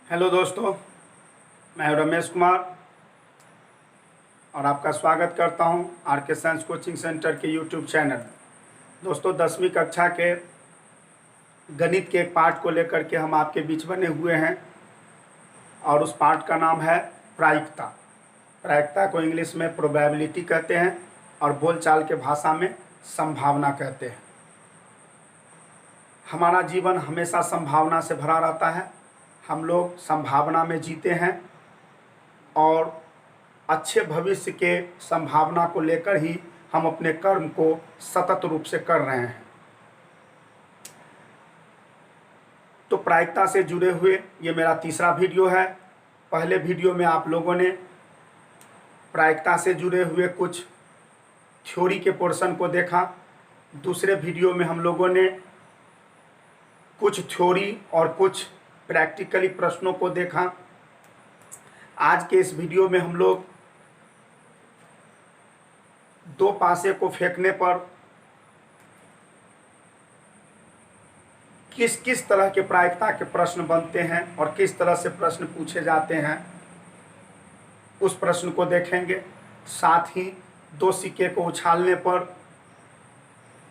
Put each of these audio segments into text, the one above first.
Hello दोस्तों, मैं हूं रमेश कुमार और आपका स्वागत करता हूं आर के साइंस कोचिंग सेंटर के यूट्यूब चैनल में। दोस्तों, 10वीं कक्षा के गणित के एक पाठ को लेकर के हम आपके बीच बने हुए हैं और उस पाठ का नाम है प्रायिकता। प्रायिकता को इंग्लिश में प्रोबेबिलिटी कहते हैं और बोलचाल के भाषा में संभावना कहते हैं। हमारा जीवन हमेशा संभावना से भरा रहता है। हम लोग संभावना में जीते हैं और अच्छे भविष्य के संभावना को लेकर ही हम अपने कर्म को सतत रूप से कर रहे हैं। तो प्रायिकता से जुड़े हुए ये मेरा तीसरा वीडियो है। पहले वीडियो में आप लोगों ने प्रायिकता से जुड़े हुए कुछ थ्योरी के पोर्शन को देखा। दूसरे वीडियो में हम लोगों ने कुछ थ्योरी और कुछ प्रैक्टिकली प्रश्नों को देखा। आज के इस वीडियो में हम लोग दो पासे को फेंकने पर किस किस तरह के प्रायिकता के प्रश्न बनते हैं और किस तरह से प्रश्न पूछे जाते हैं, उस प्रश्न को देखेंगे। साथ ही दो सिक्के को उछालने पर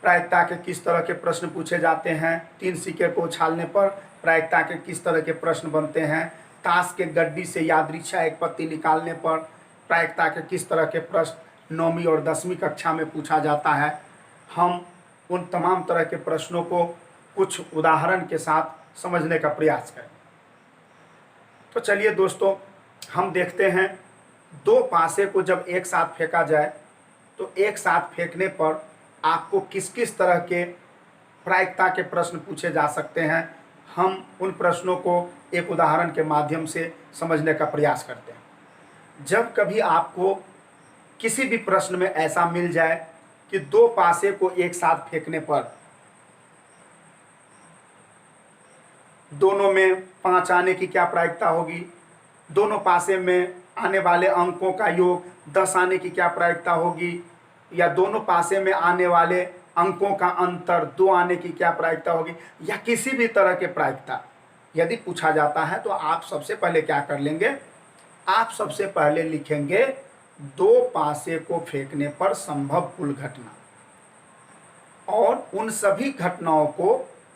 प्रायिकता के किस तरह के प्रश्न पूछे जाते हैं, तीन सिक्के को उछालने पर प्रायिकता के किस तरह के प्रश्न बनते हैं, ताश के गड्डी से यादृच्छा एक पत्ती निकालने पर प्रायिकता के किस तरह के प्रश्न 9वीं और 10वीं कक्षा में पूछा जाता है। हम उन तमाम तरह के प्रश्नों को कुछ उदाहरण के साथ समझने का प्रयास करें। तो चलिए दोस्तों, हम देखते हैं दो पासे को जब एक साथ फेंका जाए तो एक साथ फेंकने पर आपको किस किस तरह के प्रायिकता के प्रश्न पूछे जा सकते हैं। हम उन प्रश्नों को एक उदाहरण के माध्यम से समझने का प्रयास करते हैं। जब कभी आपको किसी भी प्रश्न में ऐसा मिल जाए कि दो पासे को एक साथ फेंकने पर दोनों में 5 आने की क्या प्रायिकता होगी, दोनों पासे में आने वाले अंकों का योग 10 आने की क्या प्रायिकता होगी, या दोनों पासे में आने वाले अंकों का अंतर 2 आने की क्या प्रायिकता होगी, या किसी भी तरह के प्रायिकता यदि पूछा जाता है तो आप सबसे पहले क्या कर लेंगे, आप सबसे पहले लिखेंगे दो पासे को फेंकने पर संभव कुल घटना, और उन सभी घटनाओं को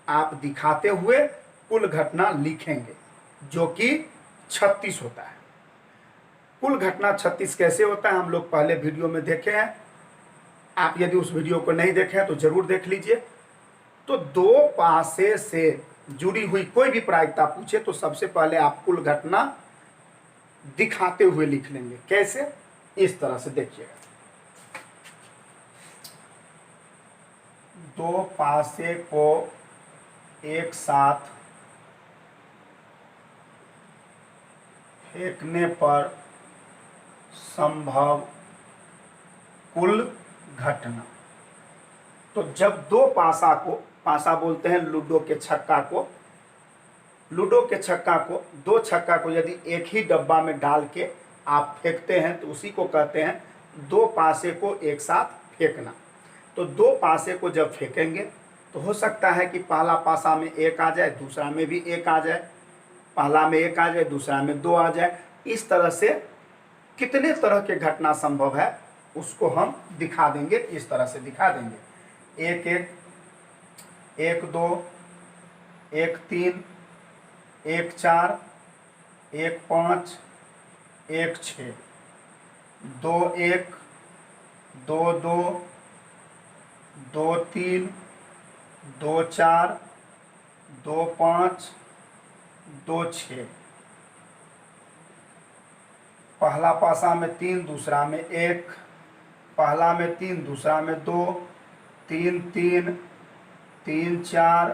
आप दिखाते हुए कुल घटना लिखेंगे, जो कि 36 होता है। कुल घटना 36 कैसे होता है हम लोग पहले वीडियो में देखे हैं। आप यदि उस वीडियो को नहीं देखे हैं तो जरूर देख लीजिए। तो दो पासे से जुड़ी हुई कोई भी प्रायिकता पूछे तो सबसे पहले आप कुल घटना दिखाते हुए लिख लेंगे। कैसे? इस तरह से देखिएगा, दो पासे को एक साथ फेंकने पर संभव कुल घटना। तो जब दो पासा को, पासा बोलते हैं लूडो के छक्का को, लूडो के छक्का को, दो छक्का को यदि एक ही डब्बा में डाल के आप फेंकते हैं तो उसी को कहते हैं दो पासे को एक साथ फेंकना। तो दो पासे को जब फेंकेंगे तो हो सकता है कि पहला पासा में एक आ जाए, दूसरा में भी एक आ जाए, पहला में एक आ जाए, दूसरा में 2 आ जाए। इस तरह से कितने तरह के घटना संभव है उसको हम दिखा देंगे। इस तरह से दिखा देंगे, 1 1, 1 2, 1 3, 1 4, 1 5, 1 6, 2 1, 2 2, 2 3, 2 4, 2 5, 2 6। पहला पासा में 3, दूसरा में 1, पहला में 3, दूसरा में 2, 3 3, 3 4,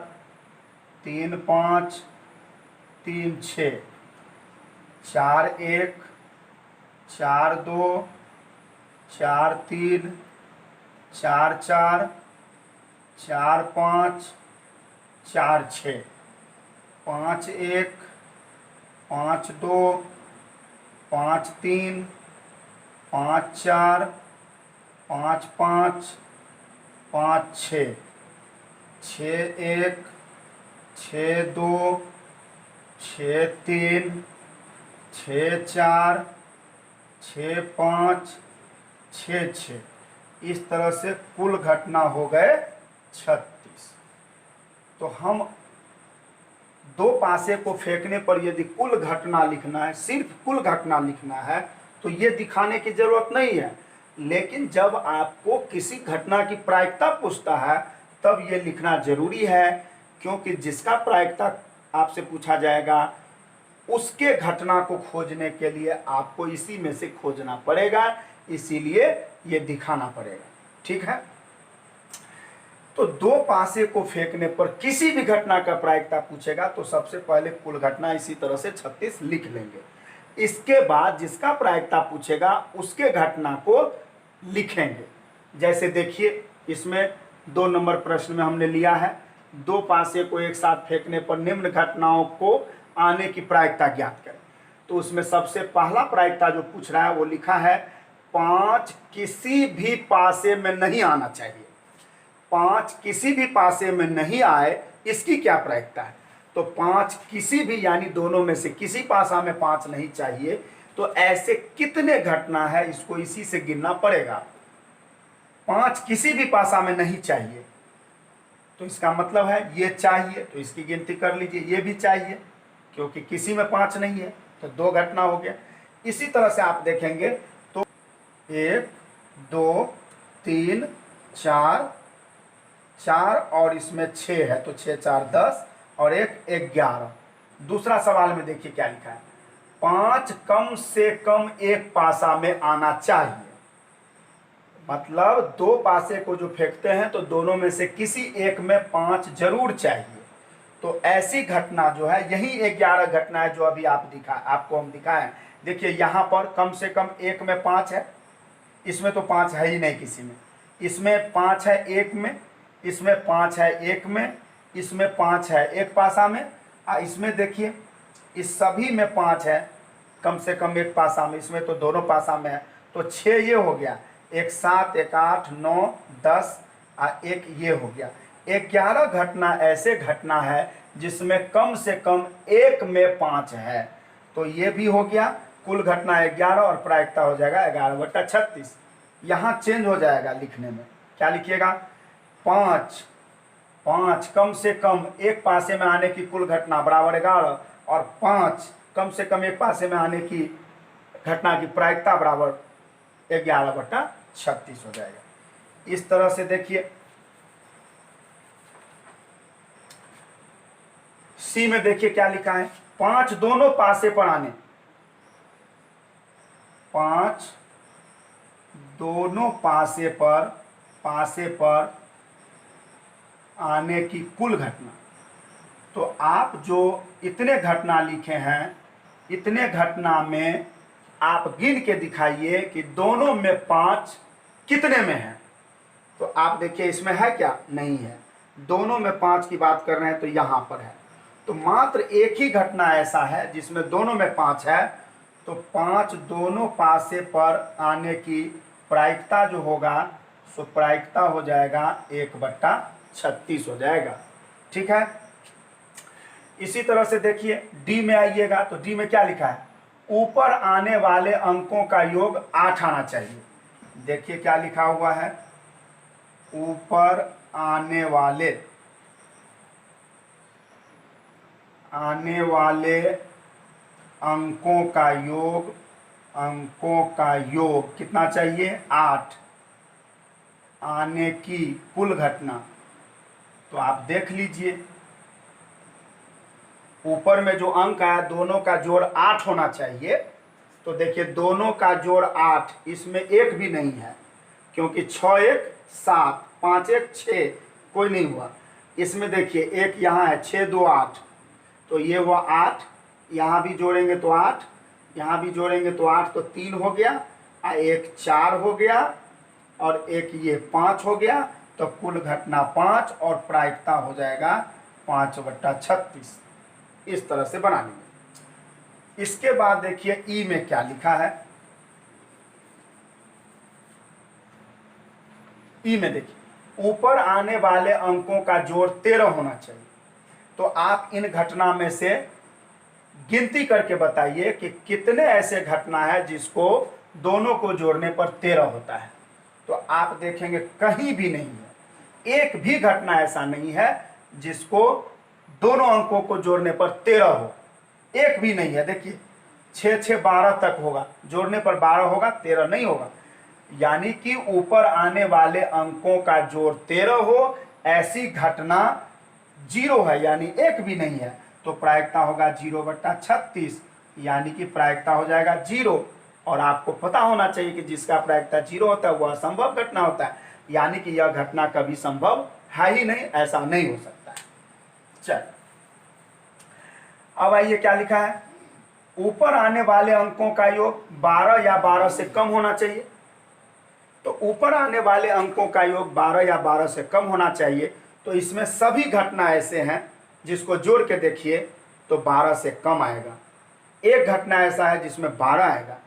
3 5, 3 6, 4 1, 4 2, 4 3, 4 4, 4 5, 4 6, 5 1, 5 2, 5 3, 5 4, 5 5, 5 6, 6 1, 6 2, 6 3 6 4 6 5 6 6, इस तरह से कुल घटना हो गए 36। तो हम दो पासे को फेंकने पर यदि कुल घटना लिखना है, सिर्फ कुल घटना लिखना है, तो ये दिखाने की जरूरत नहीं है। लेकिन जब आपको किसी घटना की प्रायिकता पूछता है तब ये लिखना जरूरी है, क्योंकि जिसका प्रायिकता आपसे पूछा जाएगा उसके घटना को खोजने के लिए आपको इसी में से खोजना पड़ेगा, इसीलिए ये दिखाना पड़ेगा। ठीक है, तो दो पासे को फेंकने पर किसी भी घटना का प्रायिकता पूछेगा तो सबसे पहले कुल घटना इसी तरह से 36 लिख लेंगे। इसके बाद जिसका प्रायिकता पूछेगा उसके घटना को लिखेंगे। जैसे देखिए, इसमें 2 नंबर प्रश्न में हमने लिया है, दो पासे को एक साथ फेंकने पर निम्न घटनाओं को आने की प्रायिकता ज्ञात करें। तो उसमें सबसे पहला प्रायिकता जो पूछ रहा है वो लिखा है 5 किसी भी पासे में नहीं आना चाहिए। 5 किसी भी पासे में नहीं आए, इसकी क्या प्रायिकता है? तो 5 किसी भी यानी दोनों में से किसी पासा में 5 नहीं चाहिए। तो ऐसे कितने घटना है इसको इसी से गिनना पड़ेगा। 5 किसी भी पासा में नहीं चाहिए, तो इसका मतलब है ये चाहिए, तो इसकी गिनती कर लीजिए। ये भी चाहिए क्योंकि किसी में 5 नहीं है, तो 2 घटना हो गया। इसी तरह से आप देखेंगे तो 1 2 3 4 4 और इसमें 6 है, तो 6 4 10 और 1 11। दूसरा सवाल में देखिए क्या लिखा है, 5 कम से कम एक पासा में आना चाहिए। मतलब दो पासे को जो फेंकते हैं तो दोनों में से किसी एक में 5 जरूर चाहिए। तो ऐसी घटना जो है, यही 11 घटना है जो अभी आपको हम दिखाएं। देखिए यहाँ पर कम से कम एक में 5 है, इसमें तो 5 है ही नहीं किसी में। इसमें 5 है एक में, इसमें 5 है एक में, इसमें 5 है एक पासा में, इसमें देखिए इस सभी में 5 है कम से कम एक पासा में, इसमें तो दोनों पासा में है। तो 6 ये हो गया, 1 7 1 8 9 10 1 ये हो गया। 11 घटना ऐसे घटना है जिसमें कम से कम एक में 5 है। तो ये भी हो गया, कुल घटना 11 और प्रायिकता हो जाएगा 11/36। यहाँ चेंज हो जाएगा लिखने में, क्या लिखिएगा 5 कम से कम एक पासे में आने की कुल घटना बराबर 11 और 5 कम से कम एक पासे में आने की घटना की प्रायिकता बराबर 11/36 हो जाएगा। इस तरह से देखिए सी में देखिए क्या लिखा है, 5 दोनों पासे पर आने, 5 दोनों पासे पर आने की कुल घटना। तो आप जो इतने घटना लिखे हैं, इतने घटना में आप गिन के दिखाइए कि दोनों में 5 कितने में है। तो आप देखिए इसमें है क्या, नहीं है। दोनों में 5 की बात कर रहे हैं तो यहाँ पर है। तो मात्र एक ही घटना ऐसा है जिसमें दोनों में 5 है, तो 5 दोनों पासे पर आने की प्रायिकता जो होगा सो प्रायिकता हो जाएगा 1/36 हो जाएगा। ठीक है, इसी तरह से देखिए डी में आइएगा तो डी में क्या लिखा है, ऊपर आने वाले अंकों का योग 8 आना चाहिए। देखिए क्या लिखा हुआ है, ऊपर आने वाले अंकों का योग कितना चाहिए, 8 आने की कुल घटना। तो आप देख लीजिए ऊपर में जो अंक आया दोनों का जोड़ 8 होना चाहिए। तो देखिए दोनों का जोड़ 8, इसमें एक भी नहीं है क्योंकि 6 1 7 5 1 6 कोई नहीं हुआ। इसमें देखिए एक यहाँ है 6 2 8, तो ये हुआ 8, यहाँ भी जोड़ेंगे तो 8, यहाँ भी जोड़ेंगे तो 8, तो 3 हो गया, एक 4 हो गया और एक ये 5 हो गया। तो कुल घटना 5 और प्रायिकता हो जाएगा 5/36। इस तरह से बना लेंगे। इसके बाद देखिए ई में क्या लिखा है, ई में देखिए ऊपर आने वाले अंकों का जोड़ 13 होना चाहिए। तो आप इन घटना में से गिनती करके बताइए कि कितने ऐसे घटना है जिसको दोनों को जोड़ने पर 13 होता है। तो आप देखेंगे कहीं भी नहीं है, एक भी घटना ऐसा नहीं है जिसको दोनों अंकों को जोड़ने पर 13 हो, एक भी नहीं है। देखिए 6 6 12 तक होगा, जोड़ने पर 12 होगा, 13 नहीं होगा। यानी कि ऊपर आने वाले अंकों का जोड़ 13 हो, ऐसी घटना 0 है, यानी एक भी नहीं है। तो प्रायिकता होगा 0/36, यानी कि प्रायिकता हो जाएगा 0। और आपको पता होना चाहिए कि जिसका प्रायिकता 0 होता है वह असंभव घटना होता है, यानी कि यह घटना कभी संभव है ही नहीं, ऐसा नहीं हो सकता है। चल अब आइए क्या लिखा है, ऊपर आने वाले अंकों का योग 12 या 12 से कम होना चाहिए। तो ऊपर आने वाले अंकों का योग 12 या 12 से कम होना चाहिए। तो इसमें सभी घटना ऐसे हैं जिसको जोड़ के देखिए तो 12 से कम आएगा। एक घटना ऐसा है जिसमें 12 आएगा,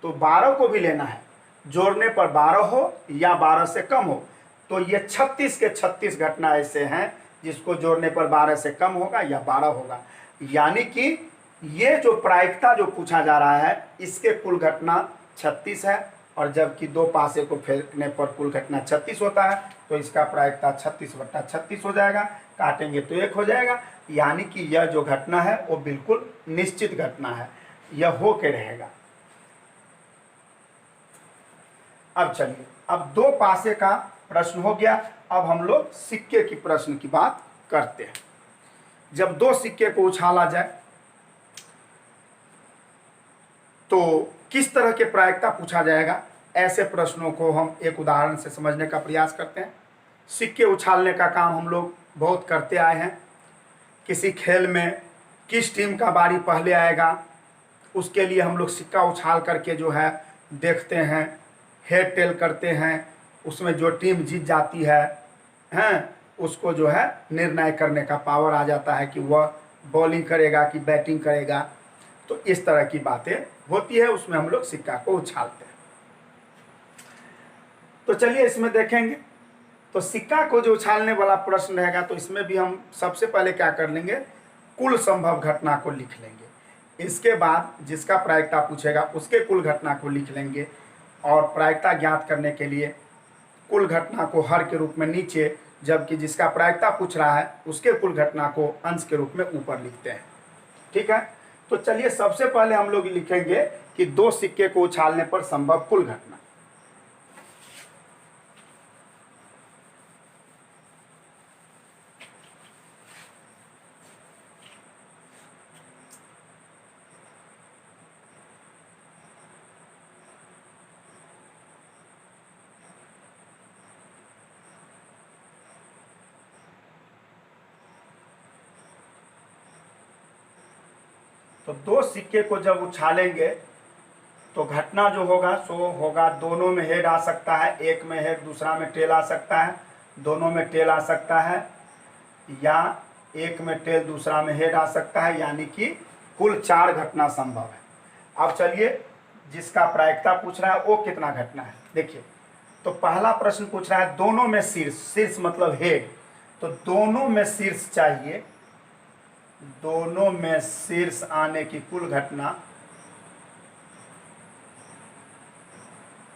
तो 12 को भी लेना है, जोड़ने पर 12 हो या 12 से कम हो। तो ये 36 के 36 घटना ऐसे हैं जिसको जोड़ने पर 12 से कम होगा या 12 होगा। यानी कि ये जो प्रायिकता जो पूछा जा रहा है इसके कुल घटना 36 है, और जबकि दो पासे को फेंकने पर कुल घटना 36 होता है, तो इसका प्रायिकता 36/36 हो जाएगा। काटेंगे तो 1 हो जाएगा। यानी कि यह जो घटना है वो बिल्कुल निश्चित घटना है, यह हो के रहेगा। अब चलिए, अब दो पासे का प्रश्न हो गया। अब हम लोग सिक्के की प्रश्न की बात करते हैं। जब दो सिक्के को उछाला जाए तो किस तरह के प्रायिकता पूछा जाएगा, ऐसे प्रश्नों को हम एक उदाहरण से समझने का प्रयास करते हैं। सिक्के उछालने का काम हम लोग बहुत करते आए हैं। किसी खेल में किस टीम का बारी पहले आएगा उसके लिए हम लोग सिक्का उछाल करके जो है देखते हैं, हेड टेल करते हैं। उसमें जो टीम जीत जाती है उसको जो है निर्णय करने का पावर आ जाता है कि वह बॉलिंग करेगा कि बैटिंग करेगा। तो इस तरह की बातें होती है, उसमें हम लोग सिक्का को उछालते हैं। तो चलिए इसमें देखेंगे। तो सिक्का को जो उछालने वाला प्रश्न रहेगा तो इसमें भी हम सबसे पहले क्या कर लेंगे, कुल संभव घटना को लिख लेंगे। इसके बाद जिसका प्रायिकता पूछेगा उसके कुल घटना को लिख लेंगे, और प्रायिकता ज्ञात करने के लिए कुल घटना को हर के रूप में नीचे, जबकि जिसका प्रायिकता पूछ रहा है उसके कुल घटना को अंश के रूप में ऊपर लिखते हैं। ठीक है, तो चलिए सबसे पहले हम लोग लिखेंगे कि दो सिक्के को उछालने पर संभव कुल घटना। तो दो सिक्के को जब उछालेंगे तो घटना जो होगा सो होगा, दोनों में हेड आ सकता है, एक में हेड दूसरा में टेल आ सकता है, दोनों में टेल आ सकता है, या एक में टेल दूसरा में हेड आ सकता है। यानी कि कुल 4 घटना संभव है। अब चलिए जिसका प्रायिकता पूछ रहा है वो कितना घटना है देखिए। तो पहला प्रश्न पूछ रहा है दोनों में शीर्ष, शीर्ष मतलब हेड, तो दोनों में शीर्ष चाहिए, दोनों में शीर्ष आने की कुल घटना।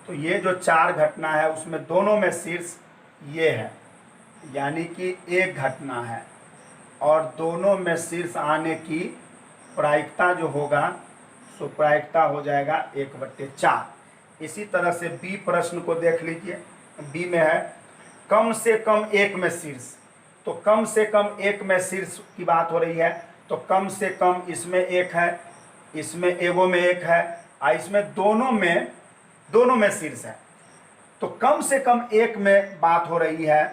तो ये जो 4 घटना है उसमें दोनों में शीर्ष ये है, यानी कि एक घटना है, और दोनों में शीर्ष आने की प्रायिकता जो होगा सो प्रायिकता हो जाएगा 1/4। इसी तरह से बी प्रश्न को देख लीजिए। बी में है कम से कम एक में शीर्ष, तो कम से कम एक में शीर्ष की बात हो रही है। तो कम से कम इसमें एक है, इसमें एगो में एक है, और इसमें दोनों में शीर्ष है। तो कम से कम एक में बात हो रही है,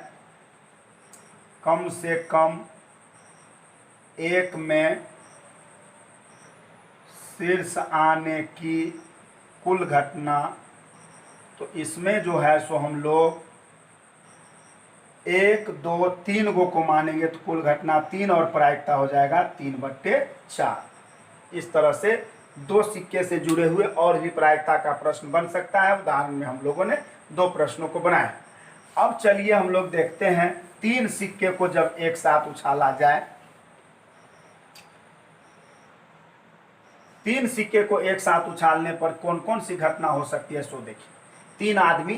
कम से कम एक में शीर्ष आने की कुल घटना। तो इसमें जो है सो हम लोग 1 2 3 गो को मानेंगे तो कुल घटना 3, और प्रायिकता हो जाएगा 3/4। इस तरह से दो सिक्के से जुड़े हुए और भी प्रायिकता का प्रश्न बन सकता है। उदाहरण में हम लोगों ने 2 प्रश्नों को बनाया। अब चलिए हम लोग देखते हैं 3 सिक्के को जब एक साथ उछाला जाए 3 सिक्के को एक साथ उछालने पर कौन कौन सी घटना हो सकती है सो देखिए। 3 आदमी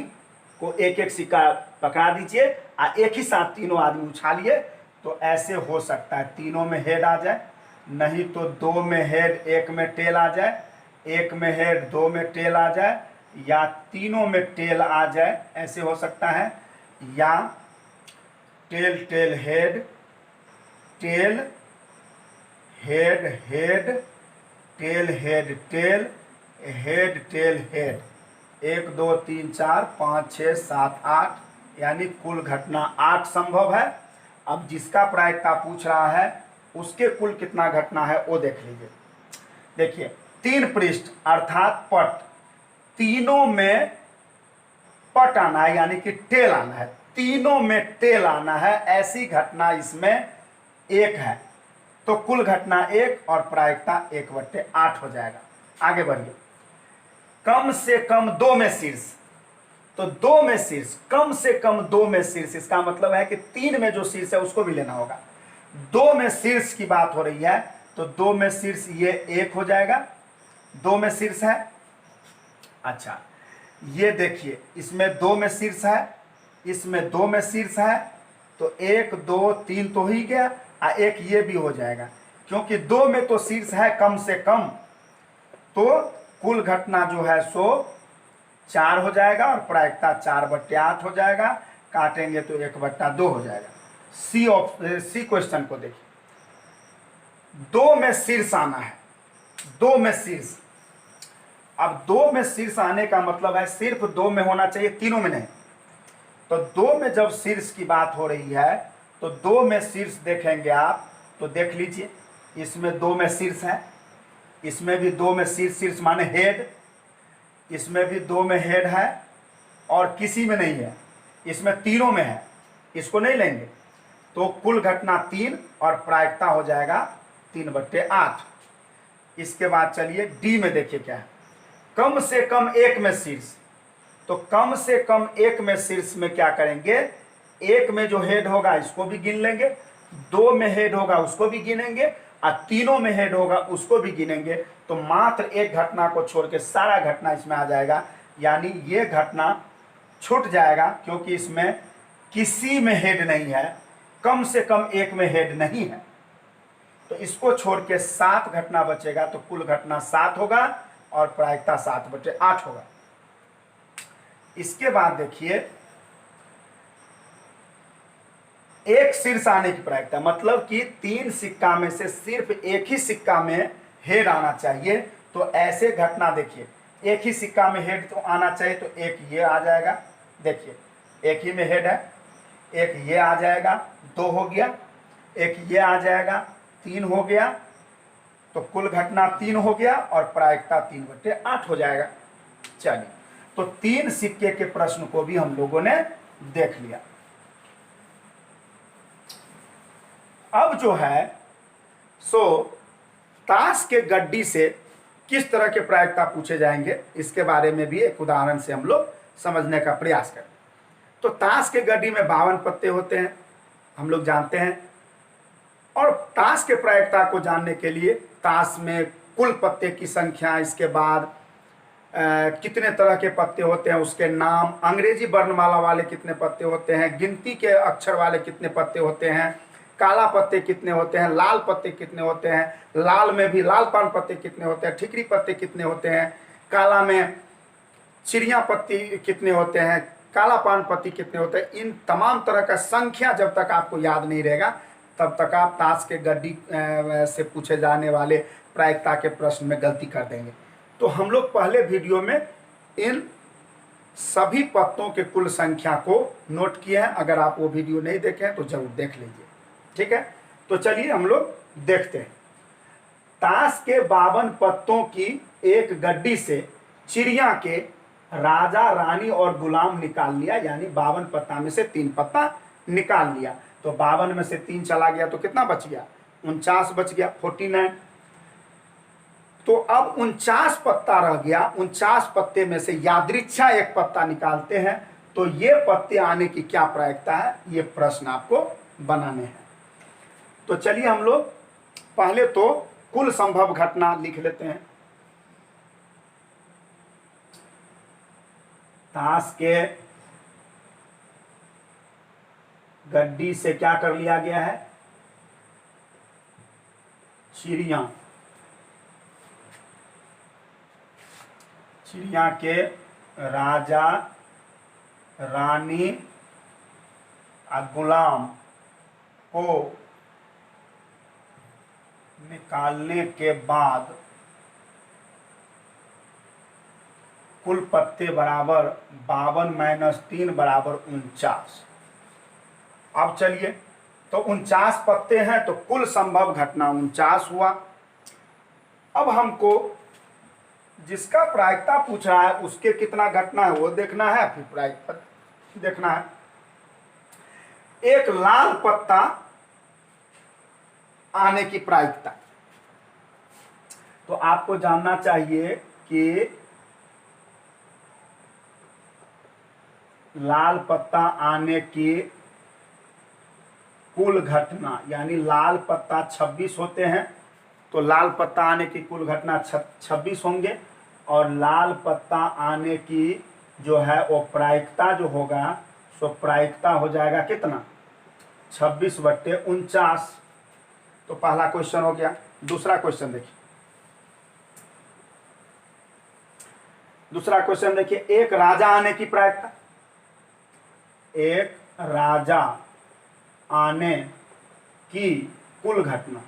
को एक एक सिक्का पकड़ा दीजिए और एक ही साथ तीनों आदमी उछालिए तो ऐसे हो सकता है तीनों में हेड आ जाए, नहीं तो 2 में हेड 1 में टेल आ जाए, 1 में हेड 2 में टेल आ जाए, या तीनों में टेल आ जाए, ऐसे हो सकता है। या tail tail head, tail head head, tail head tail, head tail head. 1 2 3 4 5 6 7 8 यानी कुल घटना 8 संभव है। अब जिसका प्रायिकता पूछ रहा है उसके कुल कितना घटना है वो देख लीजिए। देखिए 3 पृष्ठ अर्थात पट, तीनों में पट आना है यानी कि टेल आना है, तीनों में टेल आना है, ऐसी घटना इसमें 1 है। तो कुल घटना 1 और प्रायिकता 1/8 हो जाएगा। आगे बढ़िए। कम से कम 2 में शीर्ष, तो 2 में शीर्ष, कम से कम 2 में शीर्ष, इसका मतलब है कि 3 में जो शीर्ष है उसको भी लेना होगा। 2 में शीर्ष की बात हो रही है तो 2 में शीर्ष ये 1 हो जाएगा। 2 में शीर्ष है। अच्छा ये देखिए इसमें 2 में शीर्ष है, इसमें 2 में शीर्ष है, तो 1 2 3 तो ही गया और 1 ये भी हो जाएगा, क्योंकि 2 में तो शीर्ष है कम से कम, तो कुल घटना जो है सो 4 हो जाएगा और प्रायिकता 4/8 हो जाएगा। काटेंगे तो 1/2 हो जाएगा। सी क्वेश्चन को देखिए। 2 में शीर्ष आना है, 2 में शीर्ष। अब 2 में शीर्ष आने का मतलब है सिर्फ 2 में होना चाहिए, तीनों में नहीं। तो 2 में जब शीर्ष की बात हो रही है तो 2 में शीर्ष देखेंगे आप तो देख लीजिए इसमें 2 में शीर्ष है, इसमें भी 2 में शीर्ष माने हेड, इसमें भी 2 में हेड है और किसी में नहीं है, इसमें तीनों में है, इसको नहीं लेंगे तो कुल घटना 3 और प्रायिकता हो जाएगा 3/8। इसके बाद चलिए डी में देखिए क्या है। कम से कम 1 में शीर्ष, तो कम से कम 1 में शीर्ष में क्या करेंगे, 1 में जो हेड होगा इसको भी गिन लेंगे, 2 में हेड होगा उसको भी गिनेंगे और तीनों में हेड होगा उसको भी गिनेंगे, तो मात्र एक घटना को छोड़ के सारा घटना इसमें आ जाएगा, यानी ये घटना छूट जाएगा क्योंकि इसमें किसी में हेड नहीं है, कम से कम 1 में हेड नहीं है, तो इसको छोड़ के 7 घटना बचेगा, तो कुल घटना 7 होगा और प्रायिकता 7/8 होगा। इसके बाद देखिए एक शीर्ष आने की प्रायिकता, मतलब कि 3 सिक्का में से सिर्फ एक ही सिक्का में हेड आना चाहिए, तो ऐसे घटना देखिए एक ही सिक्का में हेड तो आना चाहिए, तो एक ये आ जाएगा, देखिए एक ही में हेड है, एक ये आ जाएगा, 2 हो गया, एक ये आ जाएगा, 3 हो गया, तो कुल घटना 3 हो गया और प्रायिकता 3/8 हो जाएगा। चलिए तो 3 सिक्के के प्रश्न को भी हम लोगों ने देख लिया। अब जो है सो ताश के गड्डी से किस तरह के प्रायिकता पूछे जाएंगे इसके बारे में भी एक उदाहरण से हम लोग समझने का प्रयास करें। तो ताश के गड्डी में 52 पत्ते होते हैं, हम लोग जानते हैं, और ताश के प्रायिकता को जानने के लिए ताश में कुल पत्ते की संख्या, इसके बाद कितने तरह के पत्ते होते हैं उसके नाम, अंग्रेजी वर्णमाला वाले कितने पत्ते होते हैं, गिनती के अक्षर वाले कितने पत्ते होते हैं, काला पत्ते कितने होते हैं, लाल पत्ते कितने होते हैं, लाल में भी लाल पान पत्ते कितने होते हैं, ठिकरी पत्ते कितने होते हैं, काला में चिड़िया पत्ती कितने होते हैं, काला पान पत्ती कितने होते हैं, इन तमाम तरह का संख्या जब तक आपको याद नहीं रहेगा तब तक आप ताश के गड्डी से पूछे जाने वाले प्रायिकता के प्रश्न में गलती कर देंगे। तो हम लोग पहले वीडियो में इन सभी पत्तों के कुल संख्या को नोट किए हैं, अगर आप वो वीडियो नहीं देखें तो जरूर देख लीजिए, ठीक है। तो चलिए हम लोग देखते हैं। ताश के 52 पत्तों की एक गड्डी से चिड़िया के राजा, रानी और गुलाम निकाल लिया, यानी 52 पत्ता में से 3 पत्ता निकाल लिया, तो 52 में से 3 चला गया तो कितना बच गया, 49 बच गया, 49। तो अब 49 पत्ता रह गया, 49 पत्ते में से यादृच्छा एक पत्ता निकालते हैं, तो ये पत्ते आने की क्या प्रायिकता है, ये प्रश्न आपको बनाने हैं। तो चलिए हम लोग पहले तो कुल संभव घटना लिख लेते हैं। ताश के गड्डी से क्या कर लिया गया है? चिड़िया। चिड़िया के राजा रानी और गुलाम को निकालने के बाद कुल पत्ते बराबर 52 माइनस 3 बराबर 49। अब चलिए, तो 49 पत्ते हैं तो कुल संभव घटना 49 हुआ। अब हमको जिसका प्रायिकता पूछ रहा है उसके कितना घटना है वो देखना है, फिर प्रायिकता देखना है। एक लाल पत्ता आने की प्रायिकता, तो आपको जानना चाहिए कि लाल पत्ता आने की कुल घटना, यानी लाल पत्ता 26 होते हैं तो लाल पत्ता आने की कुल घटना 26 होंगे, और लाल पत्ता आने की जो है वो प्रायिकता जो होगा सो प्रायिकता हो जाएगा कितना? 26/49। तो पहला क्वेश्चन हो गया। दूसरा क्वेश्चन देखिए, दूसरा क्वेश्चन देखिए, एक राजा आने की प्रायिकता। एक राजा आने की कुल घटना,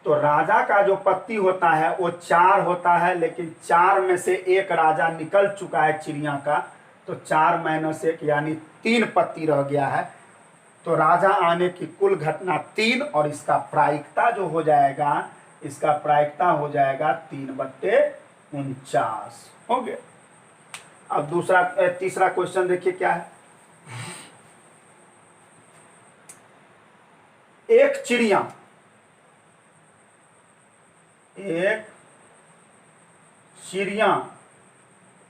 तो राजा का जो पत्ती होता है वो 4 होता है, लेकिन 4 में से एक राजा निकल चुका है चिड़िया का, तो 4 माइनस 1 यानी 3 पत्ती रह गया है। तो राजा आने की कुल घटना 3, और इसका प्रायिकता जो हो जाएगा, इसका प्रायिकता हो जाएगा 3/49 हो गया। अब तीसरा क्वेश्चन देखिए क्या है। एक चिड़िया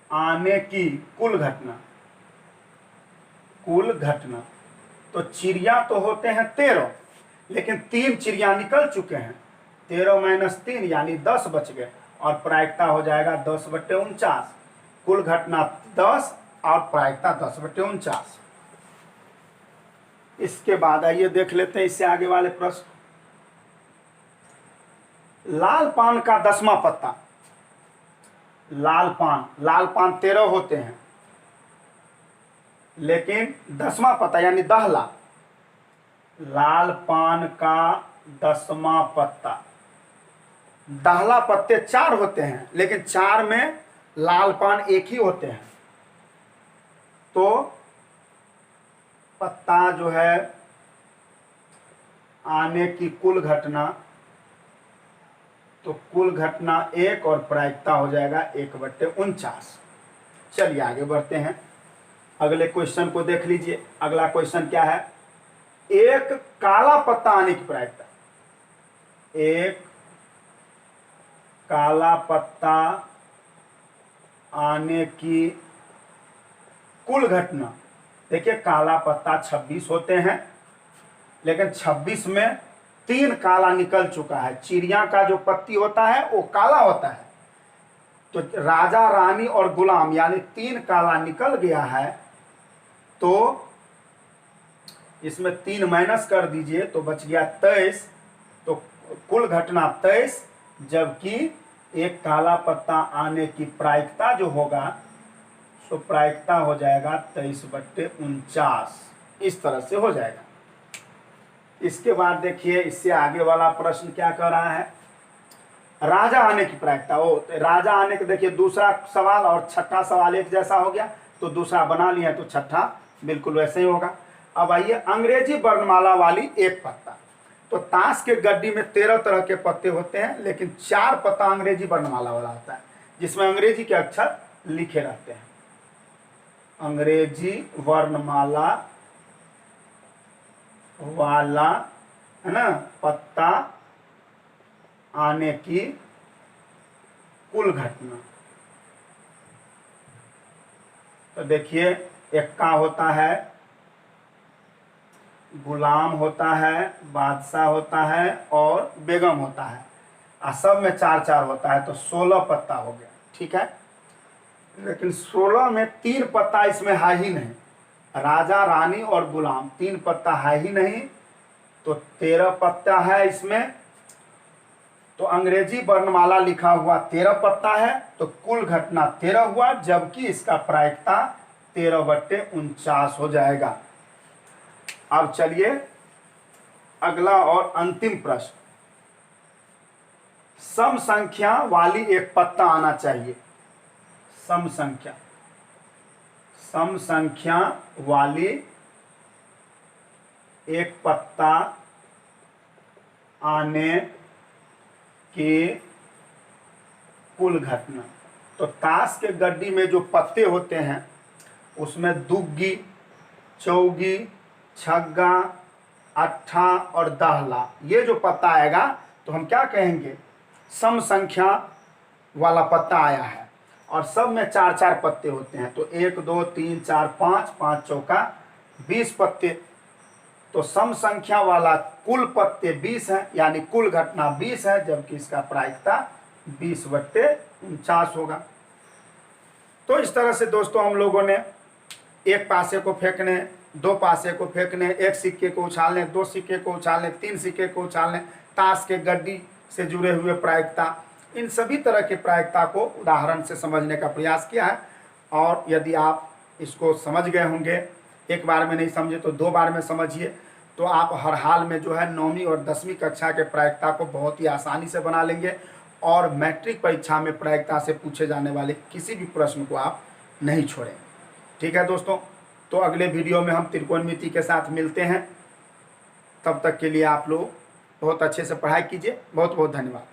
आने की कुल घटना, तो चिड़िया तो होते हैं 13, लेकिन 3 चिड़िया निकल चुके हैं, 13 माइनस 3 यानी 10 बच गए, और प्रायिकता हो जाएगा 10/49। कुल घटना 10 और प्रायिकता 10/49। इसके बाद आइए देख लेते हैं इससे आगे वाले प्रश्न। लाल पान का 10वां पत्ता, लाल पान 13 होते हैं, लेकिन 10वां पत्ता यानी दहला, लाल पान का 10वां पत्ता, दहला पत्ते 4 होते हैं, लेकिन 4 में लाल पान एक ही होते हैं, तो पत्ता जो है आने की कुल घटना, तो कुल घटना 1 और प्रायिकता हो जाएगा 1/49। चलिए आगे बढ़ते हैं, अगले क्वेश्चन को देख लीजिए। अगला क्वेश्चन क्या है? एक काला पत्ता आने की प्रायिकता। एक काला पत्ता आने की कुल घटना, देखिए काला पत्ता 26 होते हैं, लेकिन 26 में 3 काला निकल चुका है। चिड़िया का जो पत्ती होता है वो काला होता है, तो राजा रानी और गुलाम यानी 3 काला निकल गया है, तो इसमें 3 माइनस कर दीजिए तो बच गया 23, तो कुल घटना 23, जबकि एक काला पत्ता आने की प्रायिकता जो होगा तो प्रायिकता हो जाएगा 23/49। इस तरह से हो जाएगा। इसके बाद देखिए इससे आगे वाला प्रश्न क्या कर रहा है? राजा आने की प्रायिकता। राजा आने के देखिए दूसरा सवाल और छठा सवाल एक जैसा हो गया, तो दूसरा बना लिया तो छठा बिल्कुल वैसे ही होगा। अब आइए अंग्रेजी वर्णमाला वाली एक पत्ता। तो ताश के गड्डी में 13 तरह के पत्ते होते हैं, लेकिन 4 पत्ता अंग्रेजी वर्णमाला वाला होता है, जिसमें अंग्रेजी के अक्षर लिखे रहते हैं। अंग्रेजी वर्णमाला वाला है ना पत्ता आने की कुल घटना, तो देखिए एक्का होता है, गुलाम होता है, बादशाह होता है और बेगम होता है, और सब में 4-4 होता है, तो 16 पत्ता हो गया। ठीक है, लेकिन 16 में 3 पत्ता इसमें है ही नहीं, राजा रानी और गुलाम 3 पत्ता है ही नहीं, तो 13 पत्ता है इसमें। तो अंग्रेजी वर्णमाला लिखा हुआ 13 पत्ता है, तो कुल घटना 13 हुआ, जबकि इसका प्रायिकता 13/49 हो जाएगा। अब चलिए अगला और अंतिम प्रश्न। सम संख्या वाली एक पत्ता आना चाहिए। सम संख्या वाली एक पत्ता आने की कुल घटना। तो ताश के गड्डी में जो पत्ते होते हैं उसमें दुग्गी, चौगी, छग्गा, अट्ठा और दहला, ये जो पत्ता आएगा तो हम क्या कहेंगे, सम संख्या वाला पत्ता आया है। और सब में 4-4 पत्ते होते हैं, तो 1 2 3 4 5, 5 चौका 20 पत्ते। तो सम संख्या वाला कुल पत्ते 20 हैं, यानी कुल घटना 20 है, जबकि इसका प्रायिकता 20/49 होगा। तो इस तरह से दोस्तों हम लोगों ने एक पासे को फेंकने, 2 पासे को फेंकने, 1 सिक्के को उछालने, 2 सिक्के को उछालने, 3 सिक्के को उछालने, ताश के गड्डी से जुड़े हुए प्रायिकता, इन सभी तरह के प्रायिकता को उदाहरण से समझने का प्रयास किया है। और यदि आप इसको समझ गए होंगे, एक बार में नहीं समझे तो 2 बार में समझिए, तो आप हर हाल में जो है 9वीं और 10वीं कक्षा के प्रायिकता को बहुत ही आसानी से बना लेंगे, और मैट्रिक परीक्षा में प्रायिकता से पूछे जाने वाले किसी भी प्रश्न को आप नहीं छोड़ेंगे। ठीक है दोस्तों, तो अगले वीडियो में हम त्रिकोणमिति के साथ मिलते हैं। तब तक के लिए आप लोग बहुत अच्छे से पढ़ाई कीजिए। बहुत बहुत धन्यवाद।